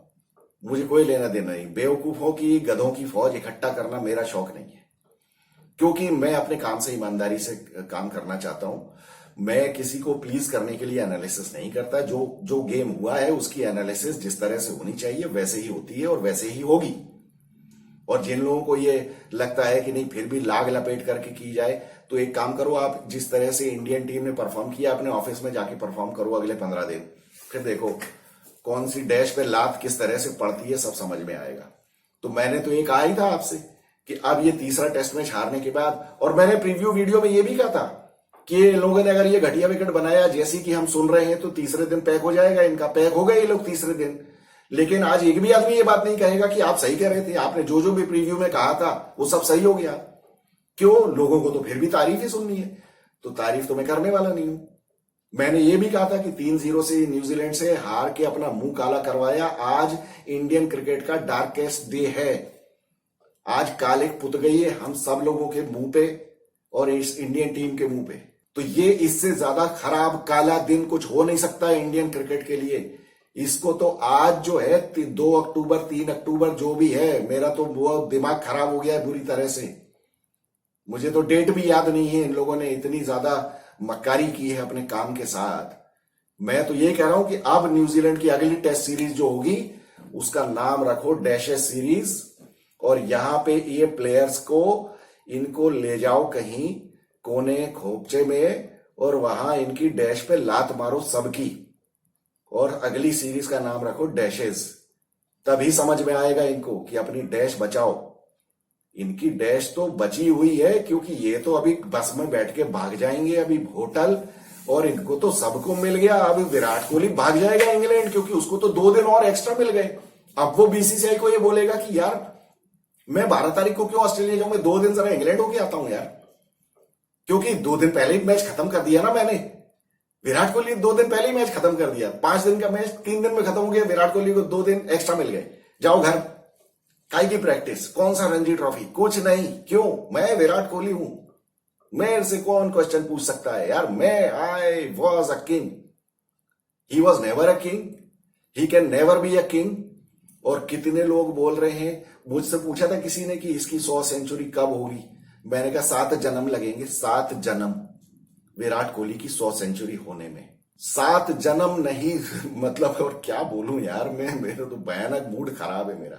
मुझे कोई लेना देना नहीं। बेवकूफों की, गधों की फौज इकट्ठा करना मेरा शौक नहीं है, क्योंकि मैं अपने काम से ईमानदारी से काम करना चाहता हूं। मैं किसी को प्लीज करने के लिए एनालिसिस नहीं करता। जो जो गेम हुआ है उसकी एनालिसिस जिस तरह से होनी चाहिए वैसे ही होती है और वैसे ही होगी। और जिन लोगों को ये लगता है कि नहीं फिर भी लाग लपेट करके की जाए, तो एक काम करो, आप जिस तरह से इंडियन टीम ने परफॉर्म किया अपने ऑफिस में जाके परफॉर्म करो अगले 15 दिन, फिर देखो कौन सी डैश पे लात किस तरह से पड़ती है, सब समझ में आएगा। तो मैंने तो ये कहा ही था आपसे कि अब ये तीसरा टेस्ट मैच हारने के बाद, और मैंने प्रीव्यू वीडियो में ये भी कहा था कि लोगों ने अगर ये घटिया विकेट बनाया जैसी कि हम सुन रहे हैं तो तीसरे दिन पैक हो जाएगा इनका। पैक हो गए ये लोग तीसरे दिन। लेकिन आज एक भी आदमी ये बात नहीं कहेगा कि आप सही कह रहे थे, आपने जो जो भी प्रीव्यू में कहा था वो सब सही हो गया। क्यों? लोगों को तो फिर भी तारीफ ही सुननी है, तो तारीफ तो मैं करने वाला नहीं हूं। मैंने ये भी कहा था कि 3-0 से न्यूजीलैंड से हार के अपना मुंह काला करवाया। आज इंडियन क्रिकेट का डार्केस्ट डे है। आज काले पुत गई है हम सब लोगों के मुंह पे और इस इंडियन टीम के मुंह पे। तो ये इससे ज्यादा खराब काला दिन कुछ हो नहीं सकता इंडियन क्रिकेट के लिए। इसको तो आज जो है 2 अक्टूबर 3 अक्टूबर जो भी है, मेरा तो वो दिमाग खराब हो गया है बुरी तरह से। मुझे तो डेट भी याद नहीं है। इन लोगों ने इतनी ज्यादा मक्कारी की है अपने काम के साथ। मैं तो ये कह रहा हूं कि अब न्यूजीलैंड की अगली टेस्ट सीरीज जो होगी उसका नाम रखो डैशेस सीरीज, और यहां पे ये प्लेयर्स को इनको ले जाओ कहीं कोने खोपचे में और वहां इनकी डैश पे लात मारो सबकी, और अगली सीरीज का नाम रखो डैशेस। तभी समझ में आएगा इनको कि अपनी डैश बचाओ। इनकी डैश तो बची हुई है, क्योंकि ये तो अभी बस में बैठ के भाग जाएंगे अभी होटल, और इनको तो सबको मिल गया। अभी विराट कोहली भाग जाएगा इंग्लैंड, क्योंकि उसको तो 2 दिन और एक्स्ट्रा मिल गए। अब वो बीसीसीआई को ये बोलेगा कि यार मैं 12 तारीख को क्यों ऑस्ट्रेलिया जाऊं, मैं 2 दिन जरा इंग्लैंड होके आता हूं यार, क्योंकि 2 दिन पहले ही मैच खत्म कर दिया ना मैंने। विराट कोहली 2 दिन पहले ही मैच खत्म कर दिया। 5 दिन का मैच 3 दिन में खत्म हो गया। विराट कोहली को 2 दिन एक्स्ट्रा मिल गए। जाओ घर, काय की प्रैक्टिस, कौन सा रणजी ट्रॉफी, कुछ नहीं। क्यों? मैं विराट कोहली हूं, मेरे से कौन क्वेश्चन पूछ सकता है यार। I was a king, he was never a king, he can never be a king. और कितने लोग बोल रहे हैं, मुझसे पूछा था किसी ने कि इसकी 100 सेंचुरी कब होगी। मैंने कहा 7 जन्म लगेंगे, 7 जन्म विराट कोहली की 100 सेंचुरी होने में। 7 जन्म नहीं मतलब, और क्या बोलूं यार मैं, मेरा तो भयानक मूड खराब है मेरा।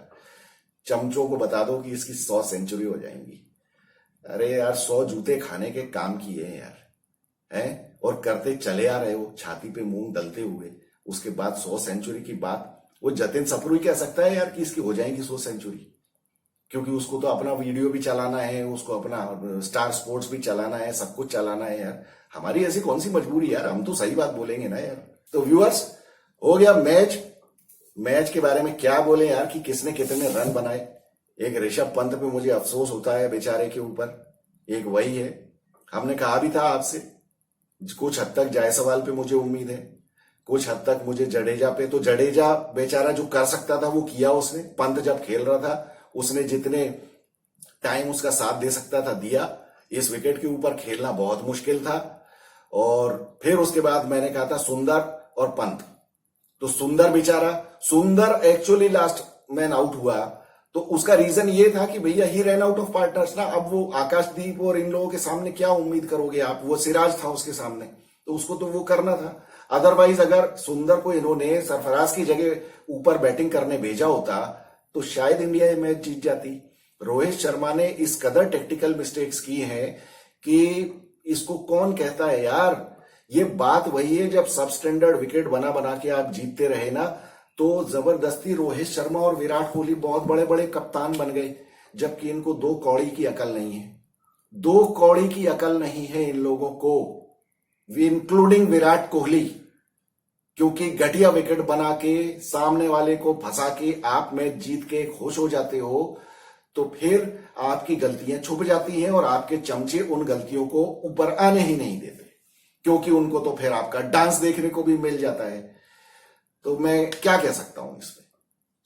चमचों को बता दो कि इसकी 100 सेंचुरी हो जाएंगी। अरे यार 100 जूते खाने के काम किए हैं यार, हैं, और करते चले आ रहे हो छाती पे मूंग डलते हुए। उसके बाद 100 सेंचुरी की बात वो जतिन सप्रू ही कह सकता है यार कि इसकी हो जाएगी 100 सेंचुरी, क्योंकि उसको तो अपना वीडियो भी चलाना है, उसको अपना स्टार स्पोर्ट्स भी चलाना है, सब कुछ चलाना है यार। हमारी ऐसी कौन सी मजबूरी यार, हम तो सही बात बोलेंगे ना यार। तो व्यूअर्स, हो गया मैच के बारे में क्या बोले यार कि किसने कितने रन बनाए। एक ऋषभ पंत पे मुझे अफसोस होता है बेचारे के ऊपर, एक वही है। हमने कहा भी था आपसे, कुछ हद तक जायसवाल पे मुझे उम्मीद है, कुछ हद तक मुझे जडेजा पे। तो जडेजा बेचारा जो कर सकता था वो किया उसने। पंत जब खेल रहा था उसने जितने टाइम उसका साथ दे सकता था दिया। इस विकेट के ऊपर खेलना बहुत मुश्किल था। और फिर उसके बाद मैंने कहा था सुंदर और पंत। तो सुंदर बेचारा, सुंदर एक्चुअली लास्ट मैन आउट हुआ, तो उसका रीजन ये था कि भैया ही रन आउट ऑफ पार्टनर्स ना। अब वो आकाशदीप और इन लोगों के सामने क्या उम्मीद करोगे आप, वो सिराज था उसके सामने, तो उसको तो वो करना था। अदरवाइज अगर सुंदर को इन्होंने सरफराज की जगह ऊपर बैटिंग करने भेजा होता तो शायद इंडिया ये मैच जीत जाती। रोहित शर्मा ने इस कदर टेक्टिकल मिस्टेक्स की हैं कि इसको कौन कहता है यार। ये बात वही है, जब सब स्टैंडर्ड विकेट बना बना के आप जीतते रहे ना, तो जबरदस्ती रोहित शर्मा और विराट कोहली बहुत बड़े बड़े कप्तान बन गए, जबकि इनको 2 कौड़ी की अकल नहीं है। 2 कौड़ी की अकल नहीं है इन लोगों को, इंक्लूडिंग विराट कोहली। क्योंकि घटिया विकेट बना के सामने वाले को फंसा के आप मैच जीत के खुश हो जाते हो, तो फिर आपकी गलतियां छुप जाती हैं और आपके चमचे उन गलतियों को ऊपर आने ही नहीं देते, क्योंकि उनको तो फिर आपका डांस देखने को भी मिल जाता है। तो मैं क्या कह सकता हूं इसमें।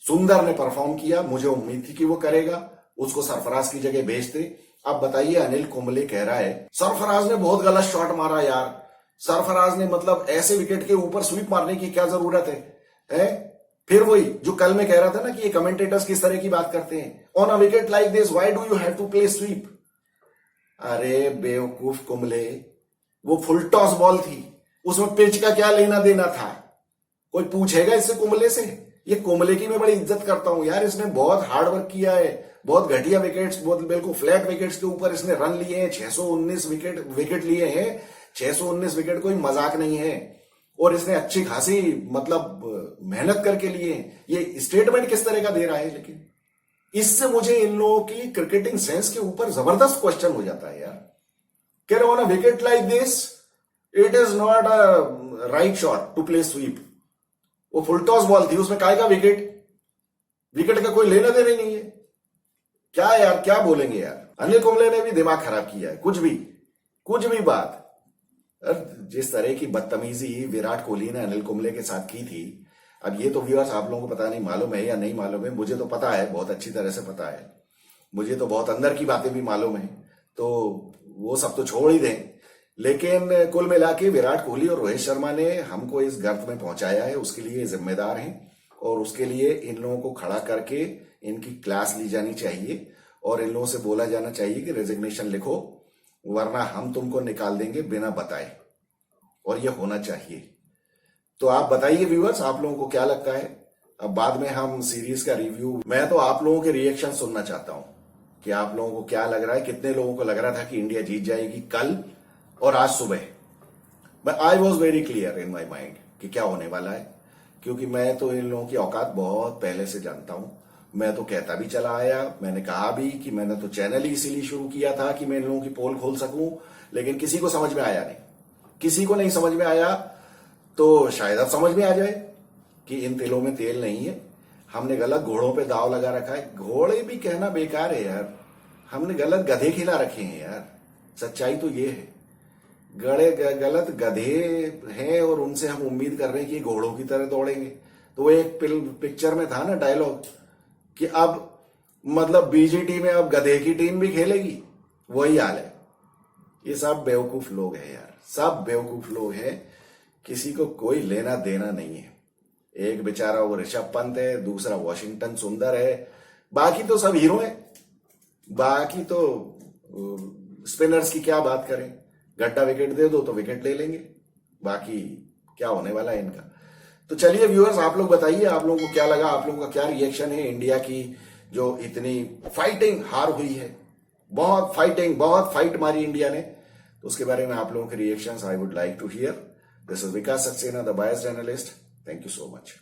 सुंदर ने परफॉर्म किया, मुझे उम्मीद थी कि वो करेगा, उसको सरफराज की जगह भेजते। अब बताइए, अनिल कुंबले कह रहा है सरफराज ने बहुत गलत शॉट मारा यार, सरफराज ने मतलब ऐसे विकेट के ऊपर स्वीप मारने की क्या जरूरत है? फिर वही जो कल मैं कह रहा था ना कि ये कमेंटेटर्स किस तरह की बात करते हैं, on a wicket like this why do you have to play sweep. अरे बेवकूफ कुंबले, वो फुल टॉस बॉल थी, उसमें पिच का क्या लेना देना था? कोई पूछेगा इससे कुंबले से? ये कुंबले की मैं बड़ी इज्जत करता हूं यार, इसने बहुत हार्ड वर्क किया है, बहुत घटिया विकेट्स, बहुत बिल्कुल फ्लैट विकेट्स के ऊपर इसने रन लिए हैं, 619 विकेट लिए हैं। 619 विकेट कोई मजाक नहीं है, और इसने अच्छी खासी मतलब मेहनत करके लिए हैं। ये स्टेटमेंट किस तरह का दे रहा है, लेकिन इससे मुझे इन लोगों की क्रिकेटिंग सेंस के ऊपर जबरदस्त क्वेश्चन हो जाता है यार। कह रहे हो ना wicket like this it is not a right shot to play sweep. वो फुल टॉस बॉल थी, उसमें काहे का विकेट का कोई लेना देना नहीं है। क्या यार, क्या बोलेंगे यार। अनिल कुंबले ने भी दिमाग खराब किया है, कुछ भी बात। जिस तरह की बदतमीजी विराट कोहली ने अनिल कुंबले के साथ की थी, अब ये तो व्यूअर्स आप लोगों को पता नहीं मालूम है या नहीं मालूम है, मुझे तो पता है, बहुत अच्छी तरह से पता है, मुझे तो बहुत अंदर की बातें भी मालूम है, तो वो सब तो छोड़ ही दें। लेकिन कुल मिला के विराट कोहली और रोहित शर्मा ने हमको इस गर्त में पहुंचाया है, उसके लिए जिम्मेदार हैं, और उसके लिए इन लोगों को खड़ा करके इनकी क्लास ली जानी चाहिए, और इन लोगों से बोला जाना चाहिए कि रेजिग्नेशन लिखो, वरना हम तुमको निकाल देंगे बिना बताए, और ये होना चाहिए। तो आप बताइए व्यूअर्स, आप लोगों को क्या लगता है। अब बाद में हम सीरीज का रिव्यू, मैं तो आप लोगों के रिएक्शन सुनना चाहता हूं कि आप लोगों को क्या लग रहा है, कितने लोगों को लग रहा था कि इंडिया जीत जाएगी कल और आज सुबह। But I was very clear in my mind कि क्या होने वाला है, क्योंकि मैं तो इन लोगों की औकात बहुत पहले से जानता हूं। मैं तो कहता भी चला आया, मैंने कहा भी कि मैंने तो चैनल ही इसीलिए शुरू किया था कि मैं इन लोगों की पोल खोल सकूं, लेकिन किसी को समझ में आया नहीं, किसी को नहीं समझ में आया। तो शायद अब समझ में आ जाए कि इन तेलों में तेल नहीं है, हमने गलत घोड़ों पे दाव लगा रखा है। घोड़े भी कहना बेकार है यार, हमने गलत गधे खिला रखे हैं यार, सच्चाई तो ये है। गलत गधे हैं और उनसे हम उम्मीद कर रहे हैं कि घोड़ों की तरह दौड़ेंगे। तो वो एक पिक्चर में था ना डायलॉग कि अब मतलब बीजीटी में अब गधे की टीम भी खेलेगी, वही हाल है। ये सब बेवकूफ लोग हैं यार, सब बेवकूफ लोग हैं, किसी को कोई लेना देना नहीं है। एक बेचारा वो ऋषभ पंत है, दूसरा वॉशिंगटन सुंदर है, बाकी तो सब हीरो हैं। बाकी तो स्पिनर्स की क्या बात करें, गड्ढा विकेट दे दो तो विकेट ले लेंगे, बाकी क्या होने वाला है इनका। तो चलिए व्यूअर्स, आप लोग बताइए, आप लोगों को क्या लगा, आप लोगों का क्या रिएक्शन है इंडिया की जो इतनी फाइटिंग हार हुई है। बहुत फाइट मारी इंडिया ने, तो उसके बारे में आप लोगों के reactions I would like to hear. This is Vikas Saxena, the biased analyst. Thank you so much.